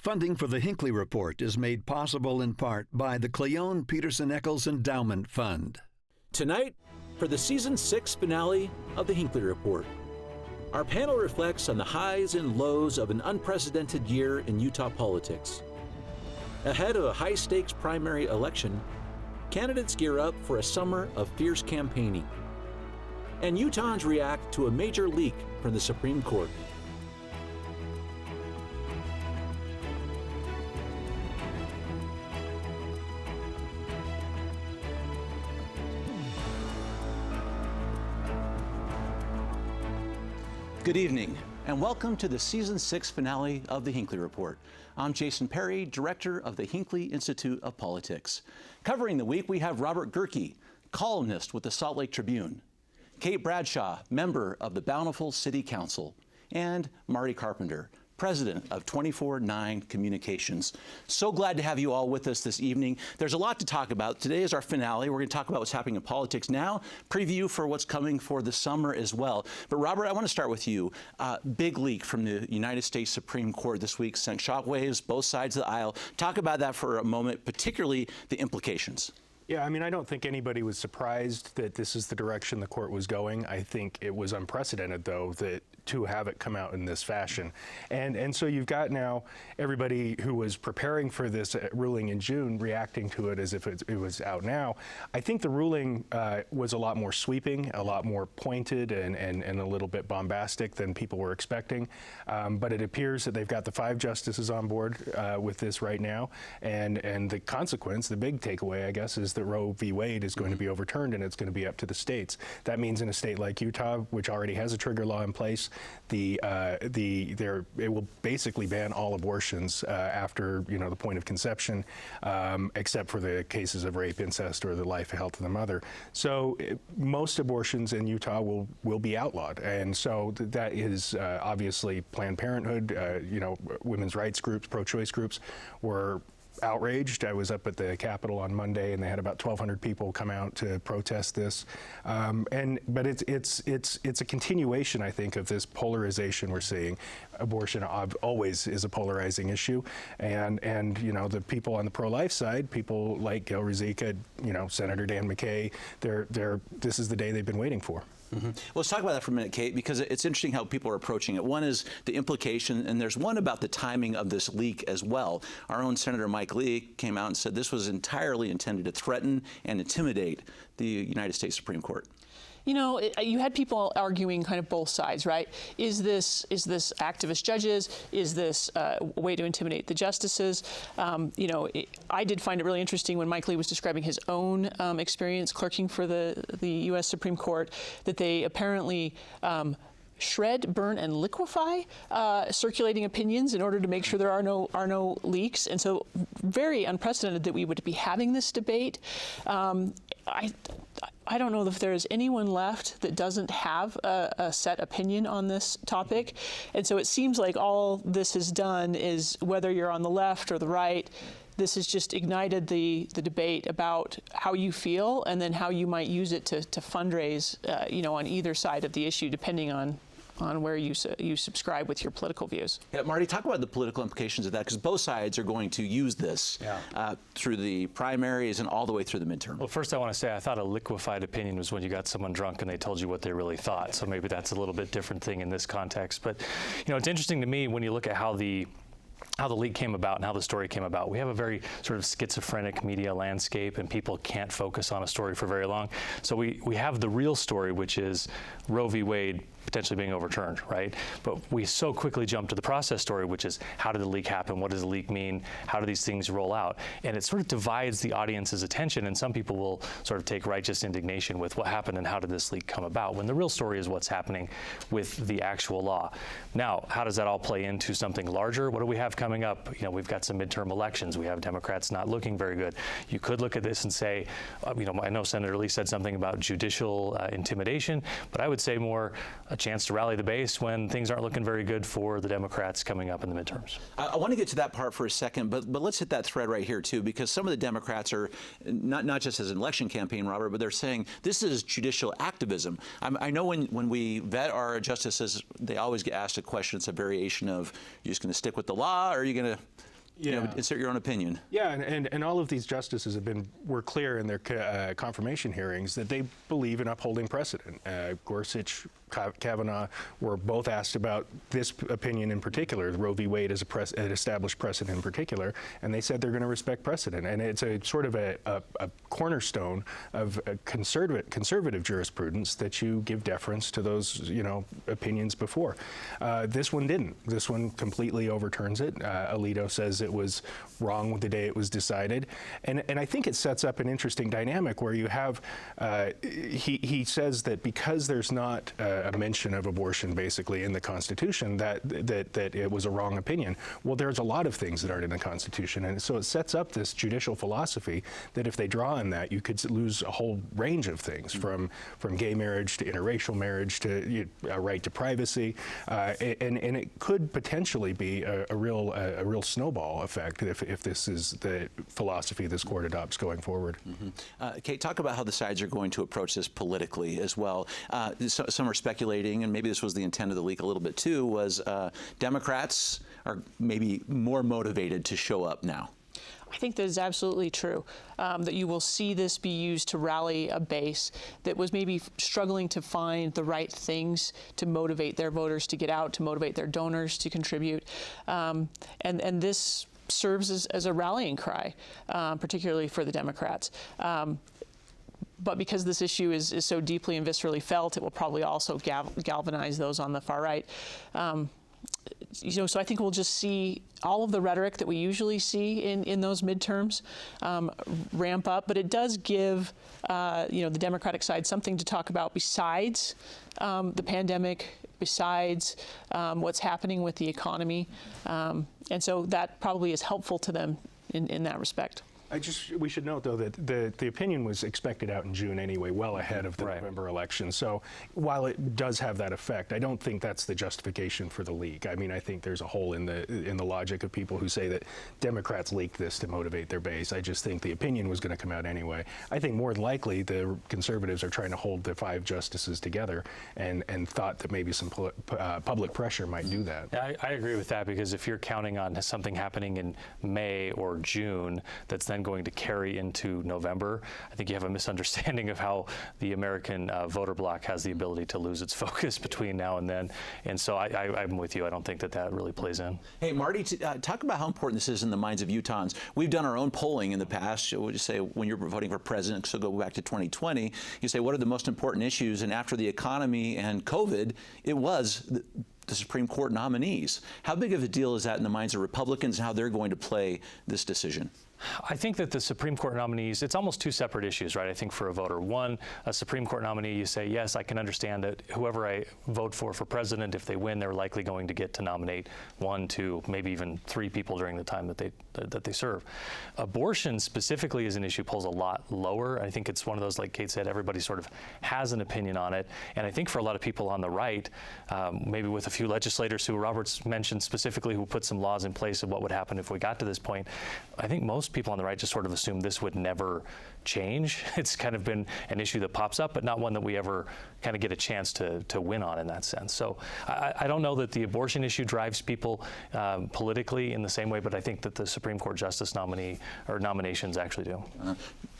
Funding for the Hinckley Report is made possible in part by the Cleone Peterson Eccles Endowment Fund. Tonight, for the Season 6 finale of the Hinckley Report, our panel reflects on the highs and lows of an unprecedented year in Utah politics. Ahead of a high-stakes primary election, candidates gear up for a summer of fierce campaigning. And Utahns react to a major leak from the Supreme Court. Good evening, and welcome to the Season 6 finale of the Hinckley Report. I'm Jason Perry, director of the Hinckley Institute of Politics. Covering the week, we have Robert Gehrke, columnist with the Salt Lake Tribune, Kate Bradshaw, member of the Bountiful City Council, and Marty Carpenter, president of 24/9 Communications. So glad to have you all with us this evening. There's a lot to talk about. Today is our finale. We're going to talk about what's happening in politics now, preview for what's coming for the summer as well. But Robert, I want to start with you. Big leak from the United States Supreme Court this week sent shockwaves both sides of the aisle. Talk about that for a moment, particularly the implications. Yeah, I mean, I don't think anybody was surprised that this is the direction the court was going. I think it was unprecedented, though, that to have it come out in this fashion. And so you've got now everybody who was preparing for this ruling in June reacting to it as if it was out now. I think the ruling was a lot more sweeping, a lot more pointed, and a little bit bombastic than people were expecting. But it appears that they've got the 5 justices on board with this right now. And the consequence, the big takeaway, I guess, is that Roe v. Wade is going to be overturned, and it's going to be up to the states. That means in a state like Utah, which already has a trigger law in place, it will basically ban all abortions after the point of conception, except for the cases of rape, incest, or the life and health of the mother. So most abortions in Utah will be outlawed, and so that is obviously Planned Parenthood, women's rights groups, pro-choice groups were outraged. I was up at the Capitol on Monday, and they had about 1,200 people come out to protest this. But it's a continuation, I think, of this polarization we're seeing. Abortion always is a polarizing issue, and the people on the pro-life side, people like Gail Rezika, Senator Dan McKay, this is the day they've been waiting for. Mm-hmm. Well, let's talk about that for a minute, Kate, because it's interesting how people are approaching it. One is the implication, and there's one about the timing of this leak as well. Our own Senator Mike Lee came out and said this was entirely intended to threaten and intimidate the United States Supreme Court. You had people arguing kind of both sides, right? Is this activist judges? Is this a way to intimidate the justices? I did find it really interesting when Mike Lee was describing his own experience clerking for the U.S. Supreme Court, that they apparently shred, burn, and liquefy circulating opinions in order to make sure there are no leaks. And so very unprecedented that we would be having this debate. I don't know if there is anyone left that doesn't have a set opinion on this topic. And so it seems like all this has done is, whether you're on the left or the right, this has just ignited the debate about how you feel and then how you might use it to fundraise, on either side of the issue, depending on where you subscribe with your political views. Yeah, Marty, talk about the political implications of that, because both sides are going to use this through the primaries and all the way through the midterm. Well, first I want to say I thought a liquefied opinion was when you got someone drunk and they told you what they really thought. So maybe that's a little bit different thing in this context. But it's interesting to me when you look at how the leak came about and how the story came about. We have a very sort of schizophrenic media landscape, and people can't focus on a story for very long. So we have the real story, which is Roe v. Wade potentially being overturned, right? But we so quickly jump to the process story, which is how did the leak happen? What does the leak mean? How do these things roll out? And it sort of divides the audience's attention, and some people will sort of take righteous indignation with what happened and how did this leak come about, when the real story is what's happening with the actual law. Now, how does that all play into something larger? What do we have coming up? We've got some midterm elections. We have Democrats not looking very good. You could look at this and say, I know Senator Lee said something about judicial intimidation, but I would say more a chance to rally the base when things aren't looking very good for the Democrats coming up in the midterms. I want to get to that part for a second, but let's hit that thread right here too, because some of the Democrats are not just as an election campaign, Robert, but they're saying this is judicial activism. I know when we vet our justices, they always get asked a question. It's a variation of, you're just going to stick with the law, or are you going to insert your own opinion. Yeah, and all of these justices were clear in their confirmation hearings that they believe in upholding precedent. Gorsuch, Kavanaugh were both asked about this opinion in particular, Roe v. Wade as an established precedent in particular, and they said they're going to respect precedent. And it's a sort of a cornerstone of conservative jurisprudence that you give deference to those opinions before. This one didn't. This one completely overturns it. Alito says it was wrong with the day it was decided, and I think it sets up an interesting dynamic where you have he says that because there's not a mention of abortion basically in the Constitution that it was a wrong opinion. Well, there's a lot of things that aren't in the Constitution, and so it sets up this judicial philosophy that if they draw on that, you could lose a whole range of things, from gay marriage to interracial marriage to a right to privacy, and it could potentially be a real snowball effect if this is the philosophy this court adopts going forward. Kate, talk about how the sides are going to approach this politically as well. Some are speculating, and maybe this was the intent of the leak a little bit too, was Democrats are maybe more motivated to show up now. I think that is absolutely true, that you will see this be used to rally a base that was maybe struggling to find the right things to motivate their voters to get out, to motivate their donors to contribute. And this serves as a rallying cry, particularly for the Democrats. But because this issue is so deeply and viscerally felt, it will probably also galvanize those on the far right. So I think we'll just see all of the rhetoric that we usually see in those midterms ramp up. But it does give the Democratic side something to talk about besides the pandemic, besides what's happening with the economy. And so that probably is helpful to them in that respect. We should note, though, that the opinion was expected out in June anyway, well ahead of the November election. So while it does have that effect, I don't think that's the justification for the leak. I mean, I think there's a hole in the logic of people who say that Democrats leaked this to motivate their base. I just think the opinion was going to come out anyway. I think more than likely the conservatives are trying to hold the 5 justices together and thought that maybe some public pressure might do that. Yeah, I agree with that, because if you're counting on something happening in May or June that's then going to carry into November, I think you have a misunderstanding of how the American voter bloc has the ability to lose its focus between now and then. And so I'm with you. I don't think that really plays in. Hey, Marty, talk about how important this is in the minds of Utahns. We've done our own polling in the past. We'll just say when you're voting for president, so go back to 2020, you say, what are the most important issues? And after the economy and COVID, it was the Supreme Court nominees. How big of a deal is that in the minds of Republicans and how they're going to play this decision? I think that the Supreme Court nominees, it's almost 2 separate issues, right? I think for a voter. One, a Supreme Court nominee, you say, yes, I can understand that whoever I vote for president, if they win, they're likely going to get to nominate 1, 2, maybe even 3 people during the time that they serve. Abortion specifically as an issue pulls a lot lower. I think it's one of those, like Kate said, everybody sort of has an opinion on it. And I think for a lot of people on the right, maybe with a few legislators who Robert's mentioned specifically, who put some laws in place of what would happen if we got to this point, I think most people on the right just sort of assume this would never change. It's kind of been an issue that pops up, but not one that we ever kind of get a chance to win on in that sense. So I don't know that the abortion issue drives people politically in the same way, but I think that the Supreme Court justice nominee or nominations actually do.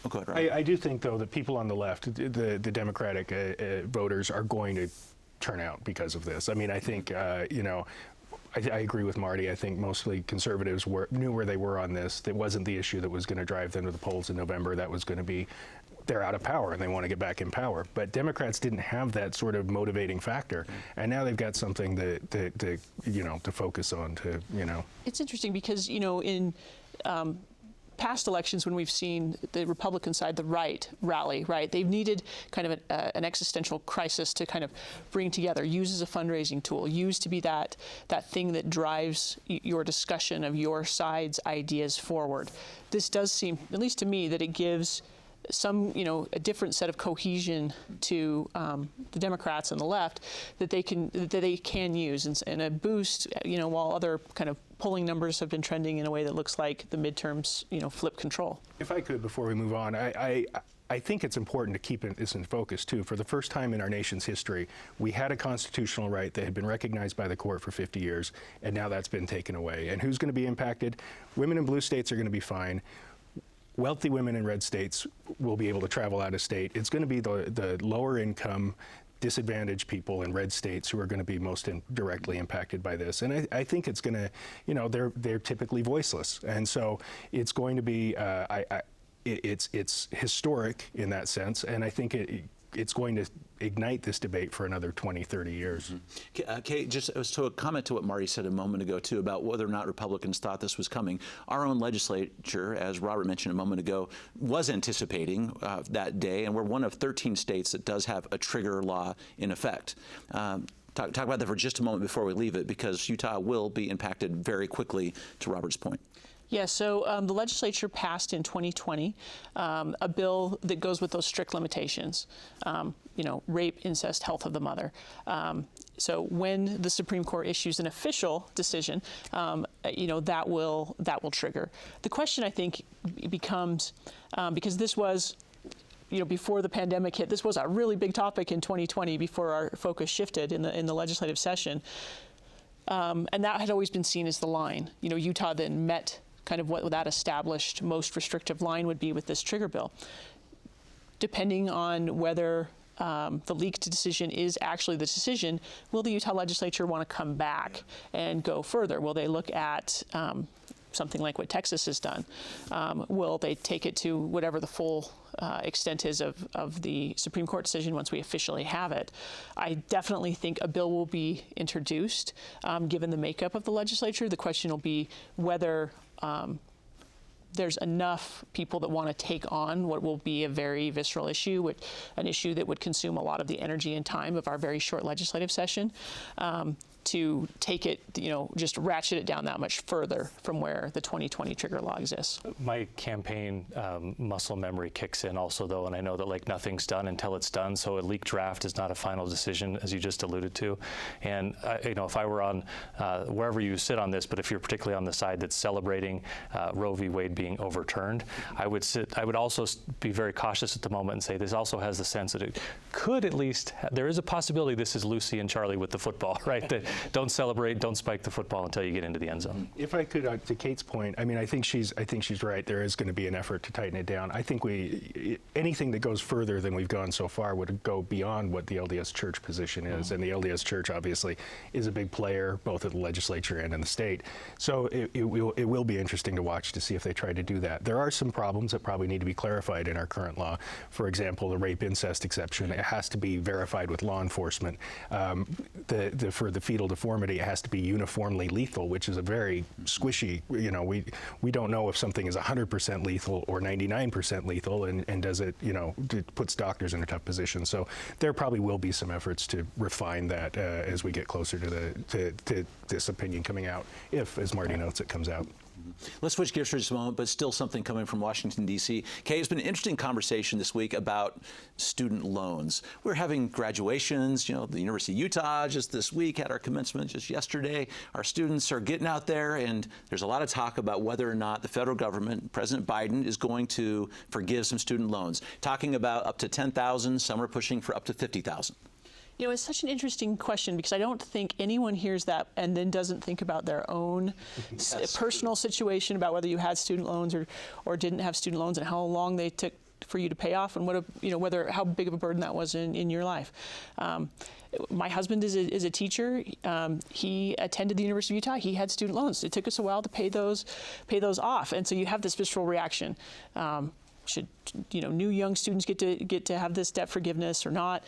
Go ahead, Robert. I do think, though, that people on the left, the Democratic voters, are going to turn out because of this. I mean, I think, I agree with Marty. I think mostly conservatives knew where they were on this. It wasn't the issue that was going to drive them to the polls in November. That was going to be, they're out of power and they want to get back in power. But Democrats didn't have that sort of motivating factor, and now they've got something to focus on. It's interesting because in past elections, when we've seen the Republican side, the right, rally, right? They've needed kind of an existential crisis to kind of bring together, use as a fundraising tool, use to be that thing that drives your discussion of your side's ideas forward. This does seem, at least to me, that it gives some, a different set of cohesion to the Democrats and the left that they can use, and a boost, while other kind of polling numbers have been trending in a way that looks like the midterms, flip control. If I could, before we move on, I think it's important to keep this in focus, too. For the first time in our nation's history, we had a constitutional right that had been recognized by the court for 50 years, and now that's been taken away. And who's going to be impacted? Women in blue states are going to be fine. Wealthy women in red states will be able to travel out of state. It's going to be the lower income, disadvantaged people in red states who are going to be most directly impacted by this. And I think it's going to, they're typically voiceless. And so it's going to be, it's historic in that sense, and I think it's going to ignite this debate for another 20, 30 years. Kate, just as to a comment to what Marty said a moment ago, too, about whether or not Republicans thought this was coming. Our own legislature, as Robert mentioned a moment ago, was anticipating that day, and we're one of 13 states that does have a trigger law in effect. Talk about that for just a moment before we leave it, because Utah will be impacted very quickly, to Robert's point. Yeah, so the legislature passed in 2020 a bill that goes with those strict limitations, rape, incest, health of the mother. So when the Supreme Court issues an official decision, that will trigger. The question, I think, becomes, because this was, before the pandemic hit, this was a really big topic in 2020 before our focus shifted in the legislative session. And that had always been seen as the line. Utah then met kind of what that established most restrictive line would be with this trigger bill. Depending on whether the leaked decision is actually the decision, will the Utah legislature want to come back and go further? Will they look at something like what Texas has done? Will they take it to whatever the full extent is of the Supreme Court decision once we officially have it? I definitely think a bill will be introduced, given the makeup of the legislature. The question will be whether there's enough people that want to take on what will be a very visceral issue, an issue that would consume a lot of the energy and time of our very short legislative session, to take it, just ratchet it down that much further from where the 2020 trigger law exists. My campaign muscle memory kicks in also, though, and I know that nothing's done until it's done. So a leaked draft is not a final decision, as you just alluded to. And if I were on wherever you sit on this, but if you're particularly on the side that's celebrating Roe v. Wade being overturned, I would also be very cautious at the moment and say this also has the sense that it could at least there is a possibility this is Lucy and Charlie with the football, right? That don't celebrate, don't spike the football until you get into the end zone. If I could, to Kate's point, I think she's right. There is going to be an effort to tighten it down. I think anything that goes further than we've gone so far would go beyond what the LDS Church position is, and the LDS Church obviously is a big player both at the legislature and in the state. So it will be interesting to watch to see if they try to do that. There are some problems that probably need to be clarified in our current law. For example, the rape incest exception, it has to be verified with law enforcement. For the fetal deformity, it has to be uniformly lethal, which is a very squishy, we don't know if something is 100% lethal or 99% lethal, and does it, it puts doctors in a tough position. So there probably will be some efforts to refine that as we get closer to this opinion coming out, if, as Marty notes, it comes out. Let's switch gears for just a moment, but still something coming from Washington, D.C. Kay, it's been an interesting conversation this week about student loans. We're having graduations. The University of Utah just this week had our commencement just yesterday. Our students are getting out there, and there's a lot of talk about whether or not the federal government, President Biden, is going to forgive some student loans, talking about up to $10,000. Some are pushing for up to $50,000. It's such an interesting question, because I don't think anyone hears that and then doesn't think about their own personal situation, about whether you had student loans or didn't have student loans, and how long they took for you to pay off, and whether how big of a burden that was in your life. My husband is a teacher. He attended the University of Utah. He had student loans. It took us a while to pay those off, and so you have this visceral reaction. Should new young students get to have this debt forgiveness or not?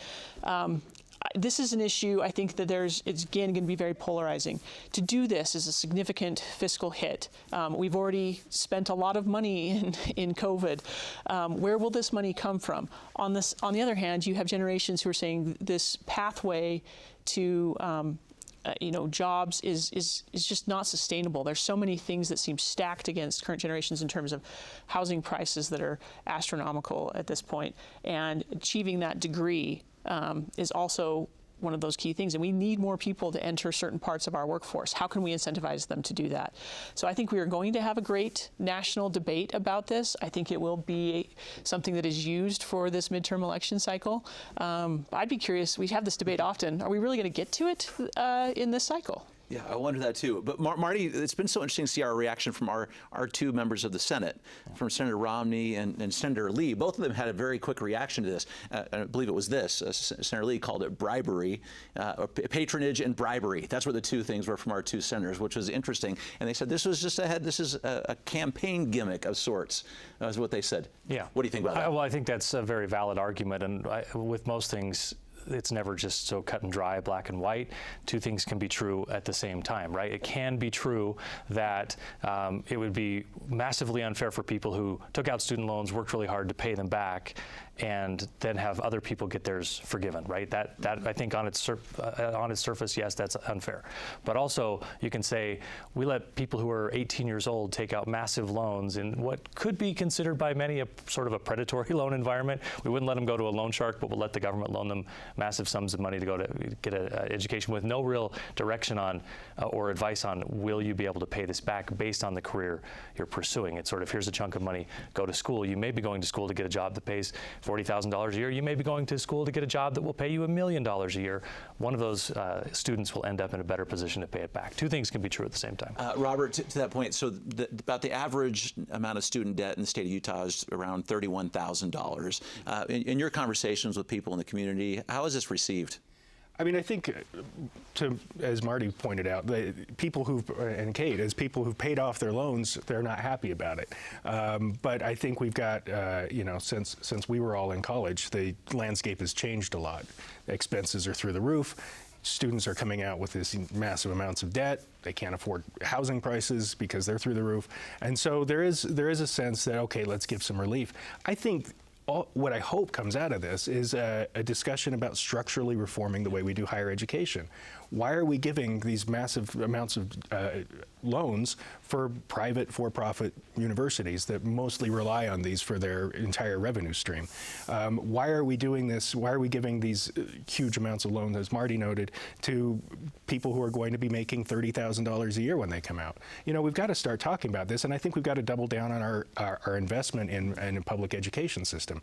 This is an issue, I think, that it's again going to be very polarizing. To do this is a significant fiscal hit. We've already spent a lot of money in COVID. Where will this money come from? On the other hand, you have generations who are saying this pathway to jobs is just not sustainable. There's so many things that seem stacked against current generations in terms of housing prices that are astronomical at this point, and achieving that degree is also one of those key things, and we need more people to enter certain parts of our workforce. How can we incentivize them to do that? So I think we are going to have a great national debate about this. I think it will be something that is used for this midterm election cycle. I'd be curious, we have this debate often, are we really going to get to it in this cycle? Yeah, I wonder that too. But Marty, it's been so interesting to see our reaction from our two members of the Senate, from Senator Romney and Senator Lee. Both of them had a very quick reaction to this. I believe it was this. Senator Lee called it bribery, patronage and bribery. That's what the two things were from our two senators, which was interesting. And they said this was just this is a campaign gimmick of sorts, is what they said. Yeah. What do you think about that? Well, I think that's a very valid argument. And with most things, it's never just so cut and dry, black and white. Two things can be true at the same time, right? It can be true that it would be massively unfair for people who took out student loans, worked really hard to pay them back, and then have other people get theirs forgiven, right? That I think on its surface, yes, that's unfair. But also, you can say we let people who are 18 years old take out massive loans in what could be considered by many a sort of a predatory loan environment. We wouldn't let them go to a loan shark, but we'll let the government loan them massive sums of money to go to get an education with no real direction on or advice on will you be able to pay this back based on the career you're pursuing. It's sort of here's a chunk of money, go to school. You may be going to school to get a job that pays $40,000 a year. You may be going to school to get a job that will pay you $1 million a year. One of those students will end up in a better position to pay it back. Two things can be true at the same time. Robert, to that point, so about the average amount of student debt in the state of Utah is around $31,000. In your conversations with people in the community, how is this received? I mean, I think, as Marty pointed out, and Kate, as people who've paid off their loans, they're not happy about it. But I think we've got, since we were all in college, the landscape has changed a lot. Expenses are through the roof. Students are coming out with this massive amounts of debt. They can't afford housing prices because they're through the roof. And so there is a sense that, okay, let's give some relief. I think what I hope comes out of this is a discussion about structurally reforming the way we do higher education. Why are we giving these massive amounts of loans for private for-profit universities that mostly rely on these for their entire revenue stream? Why are we doing this? Why are we giving these huge amounts of loans, as Marty noted, to people who are going to be making $30,000 a year when they come out? We've got to start talking about this, and I think we've got to double down on our investment in a public education system.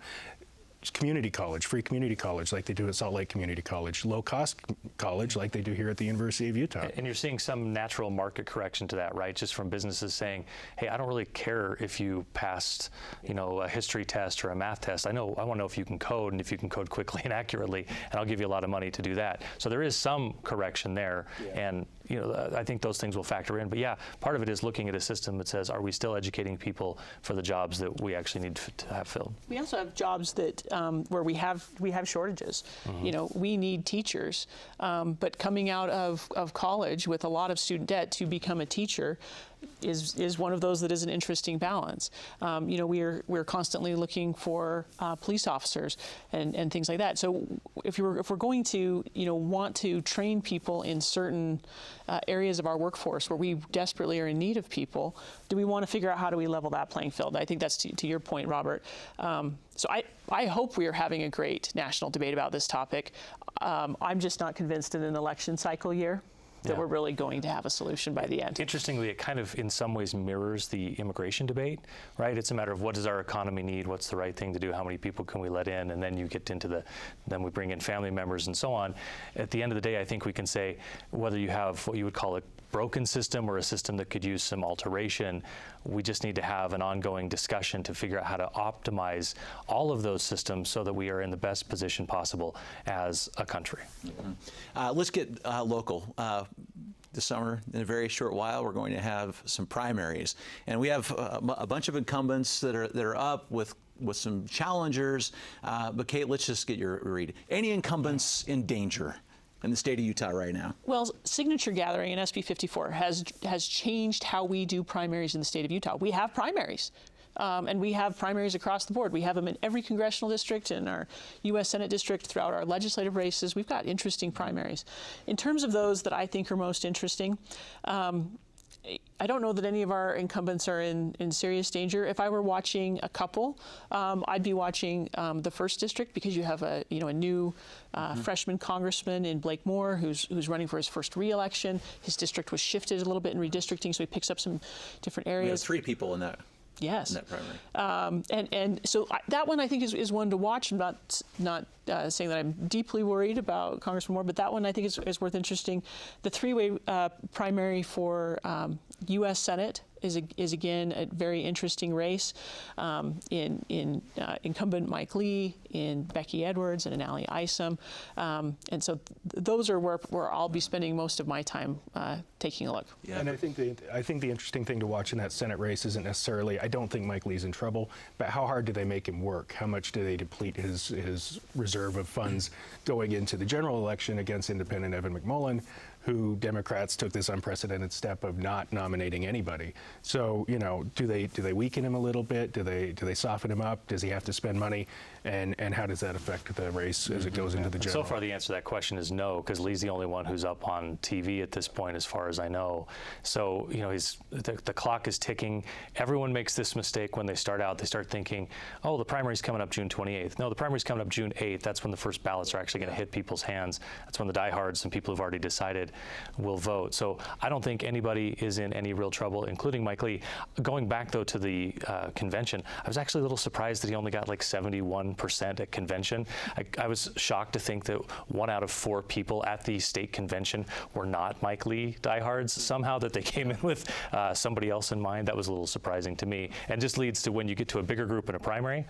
Community college, free community college like they do at Salt Lake Community College, low-cost college like they do here at the University of Utah. And you're seeing some natural market correction to that, right? Just from businesses saying, hey, I don't really care if you passed, a history test or a math test. I want to know if you can code and if you can code quickly and accurately, and I'll give you a lot of money to do that. So there is some correction there, and I think those things will factor in. But yeah, part of it is looking at a system that says, are we still educating people for the jobs that we actually need to have filled? We also have jobs that where we have shortages. Mm-hmm. We need teachers, but coming out of college with a lot of student debt to become a teacher is one of those that is an interesting balance. We're constantly looking for police officers and things like that. So if we're going to want to train people in certain areas of our workforce where we desperately are in need of people, do we want to figure out how do we level that playing field? I think that's to your point, Robert. So I hope we are having a great national debate about this topic. I'm just not convinced in an election cycle year that we're really going to have a solution by the end. Interestingly, it kind of in some ways mirrors the immigration debate, right? It's a matter of what does our economy need, what's the right thing to do, how many people can we let in, and then you get into then we bring in family members and so on. At the end of the day, I think we can say whether you have what you would call a broken system or a system that could use some alteration, we just need to have an ongoing discussion to figure out how to optimize all of those systems so that we are in the best position possible as a country. Mm-hmm. Let's get local. This summer, in a very short while, we're going to have some primaries, and we have a bunch of incumbents that are up with some challengers. But Kate, let's just get your read. Any incumbents in danger in the state of Utah right now? Well, signature gathering in SB 54 has changed how we do primaries in the state of Utah. We have primaries. And we have primaries across the board. We have them in every congressional district, in our U.S. Senate district, throughout our legislative races. We've got interesting primaries. In terms of those that I think are most interesting, I don't know that any of our incumbents are in serious danger. If I were watching a couple, I'd be watching the 1st District, because you have a new freshman congressman in Blake Moore who's running for his first re-election. His district was shifted a little bit in redistricting, so he picks up some different areas. We have 3 people in that. Yes. In that primary. And so that one I think is one to watch. I'm not saying that I'm deeply worried about Congressman Moore, but that one I think is worth interesting. The 3-way primary for U.S. Senate is again a very interesting race in incumbent Mike Lee, in Becky Edwards, and in Allie Isom. And so those are where I'll be spending most of my time taking a look. Yeah. And I think the interesting thing to watch in that Senate race isn't necessarily, I don't think Mike Lee's in trouble, but how hard do they make him work? How much do they deplete his reserve of funds going into the general election against independent Evan McMullin, who Democrats took this unprecedented step of not nominating anybody. So, do they weaken him a little bit? Do they soften him up? Does he have to spend money? And how does that affect the race as it goes into the general? So far, the answer to that question is no, because Lee's the only one who's up on TV at this point, as far as I know. So, the clock is ticking. Everyone makes this mistake when they start out. They start thinking, oh, the primary's coming up June 28th. No, the primary's coming up June 8th. That's when the first ballots are actually going to hit people's hands. That's when the diehards and people who've already decided will vote. So I don't think anybody is in any real trouble, including Mike Lee. Going back, though, to the convention, I was actually a little surprised that he only got like 71% at convention. I was shocked to think that 1 out of 4 people at the state convention were not Mike Lee diehards. Somehow that they came in with somebody else in mind. That was a little surprising to me, and just leads to when you get to a bigger group in a primary,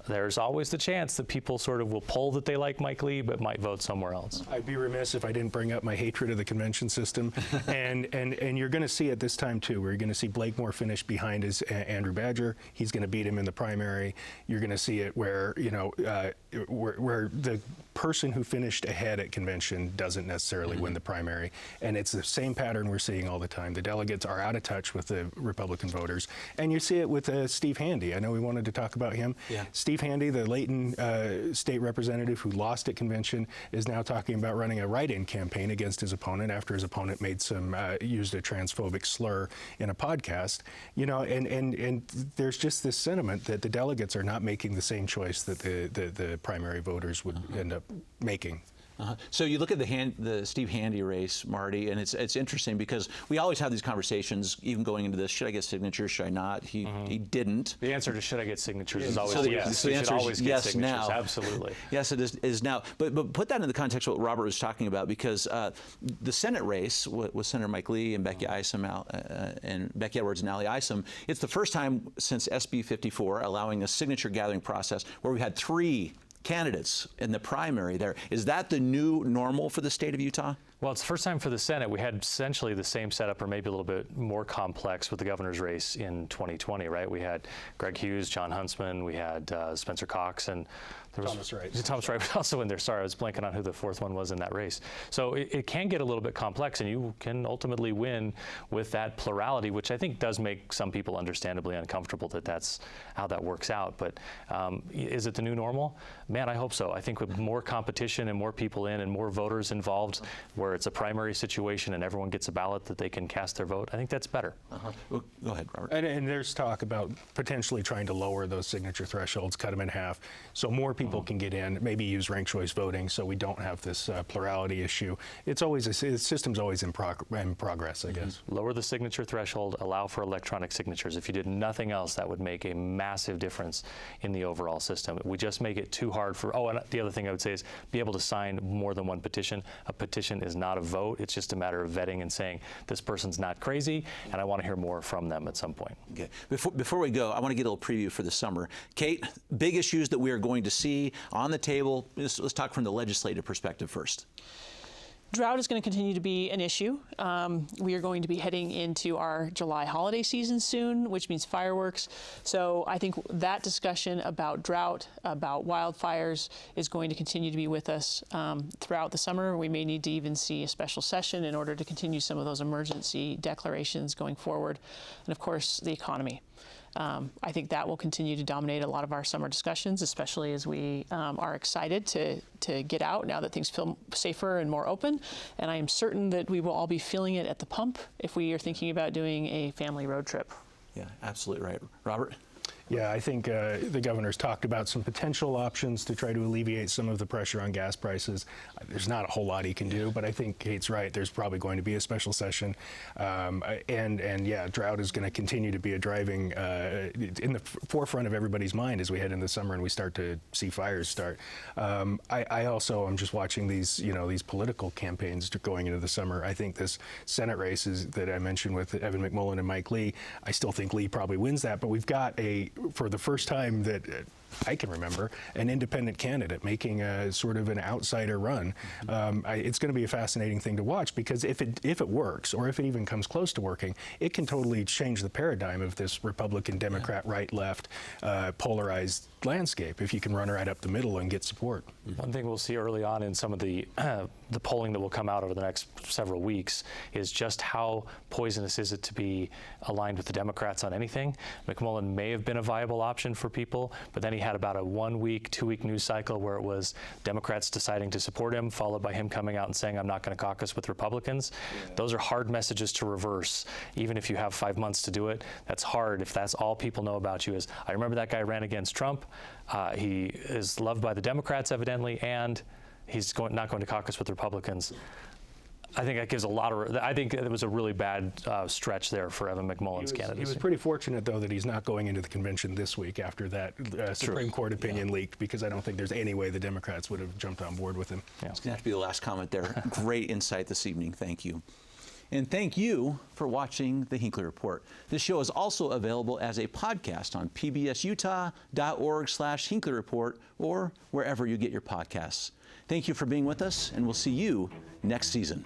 there's always the chance that people sort of will poll that they like Mike Lee, but might vote somewhere else. I'd be remiss if I didn't bring up my hatred of the convention system. and you're going to see it this time, too, where you're going to see Blake Moore finish behind his Andrew Badger. He's going to beat him in the primary. You're going to see it where, where the person who finished ahead at convention doesn't necessarily win the primary. And it's the same pattern we're seeing all the time. The delegates are out of touch with the Republican voters. And you see it with Steve Handy. I know we wanted to talk about him. Yeah. Steve Handy, the Layton state representative who lost at convention, is now talking about running a write-in campaign against his opponent after his opponent made used a transphobic slur in a podcast. And there's just this sentiment that the delegates are not making the same choice that the primary voters would end up making. So you look at the Steve Handy race, Marty, and it's interesting because we always have these conversations, even going into this, should I get signatures, should I not? He didn't. The answer to should I get signatures is always yes. So the answer is yes now. Absolutely. Yes, it is now. But put that in the context of what Robert was talking about, because the Senate race with Senator Mike Lee and Becky Isom and Becky Edwards and Allie Isom, it's the first time since SB 54 allowing a signature gathering process where we had 3 candidates in the primary there. Is that the new normal for the state of Utah? Well, it's the first time for the Senate. We had essentially the same setup, or maybe a little bit more complex, with the governor's race in 2020, right? We had Greg Hughes, John Huntsman, we had Spencer Cox, and there was Thomas Wright was also in there. Sorry, I was blanking on who the 4th one was in that race. So it can get a little bit complex, and you can ultimately win with that plurality, which I think does make some people understandably uncomfortable that that's how that works out. But is it the new normal? Man, I hope so. I think with more competition and more people in and more voters involved, where it's a primary situation and everyone gets a ballot that they can cast their vote, I think that's better. Well, go ahead, Robert. And there's talk about potentially trying to lower those signature thresholds, cut them in half, so more people can get in, maybe use ranked choice voting so we don't have this plurality issue. It's always, the system's always in progress, I guess. Lower the signature threshold, allow for electronic signatures. If you did nothing else, that would make a massive difference in the overall system. We just make it too hard for, and the other thing I would say is be able to sign more than one petition. A petition is not a vote. It's just a matter of vetting and saying, this person's not crazy, and I want to hear more from them at some point. Okay. Before we go, I want to get a little preview for the summer. Kate, big issues that we are going to see on the table. Let's talk from the legislative perspective first. Drought is going to continue to be an issue. We are going to be heading into our July holiday season soon, which means fireworks. So I think that discussion about drought, about wildfires, is going to continue to be with us throughout the summer. We may need to even see a special session in order to continue some of those emergency declarations going forward. And of course, the economy. I think that will continue to dominate a lot of our summer discussions, especially as we are excited to get out now that things feel safer and more open. And I am certain that we will all be feeling it at the pump if we are thinking about doing a family road trip. Yeah, absolutely right. Robert? Yeah, I think the governor's talked about some potential options to try to alleviate some of the pressure on gas prices. There's not a whole lot he can do, but I think Kate's right. There's probably going to be a special session. And yeah, drought is going to continue to be a driving, in the forefront of everybody's mind as we head into the summer and we start to see fires start. I also am just watching these, these political campaigns going into the summer. I think this Senate race that I mentioned with Evan McMullin and Mike Lee, I still think Lee probably wins that, but we've got for the first time that I can remember, an independent candidate making a sort of an outsider run. It's going to be a fascinating thing to watch, because if it works, or if it even comes close to working, it can totally change the paradigm of this Republican, Democrat, right, left, polarized landscape if you can run right up the middle and get support. One thing we'll see early on in some of the polling that will come out over the next several weeks is just how poisonous is it to be aligned with the Democrats on anything. McMullin may have been a viable option for people, but then he had about a 1 week, 2 week news cycle where it was Democrats deciding to support him, followed by him coming out and saying, I'm not going to caucus with Republicans. Yeah. Those are hard messages to reverse, even if you have 5 months to do it. That's hard if that's all people know about you is, I remember that guy ran against Trump. He is loved by the Democrats, evidently, and he's not going to caucus with Republicans. I think that gives a lot of. I think it was a really bad stretch there for Evan McMullin's candidacy. He was pretty fortunate, though, that he's not going into the convention this week after that Supreme Court opinion leaked, because I don't think there's any way the Democrats would have jumped on board with him. Yeah. It's going to have to be the last comment there. Great insight this evening. Thank you. And thank you for watching the Hinckley Report. This show is also available as a podcast on pbsutah.org/Hinckley Report or wherever you get your podcasts. Thank you for being with us, and we'll see you next season.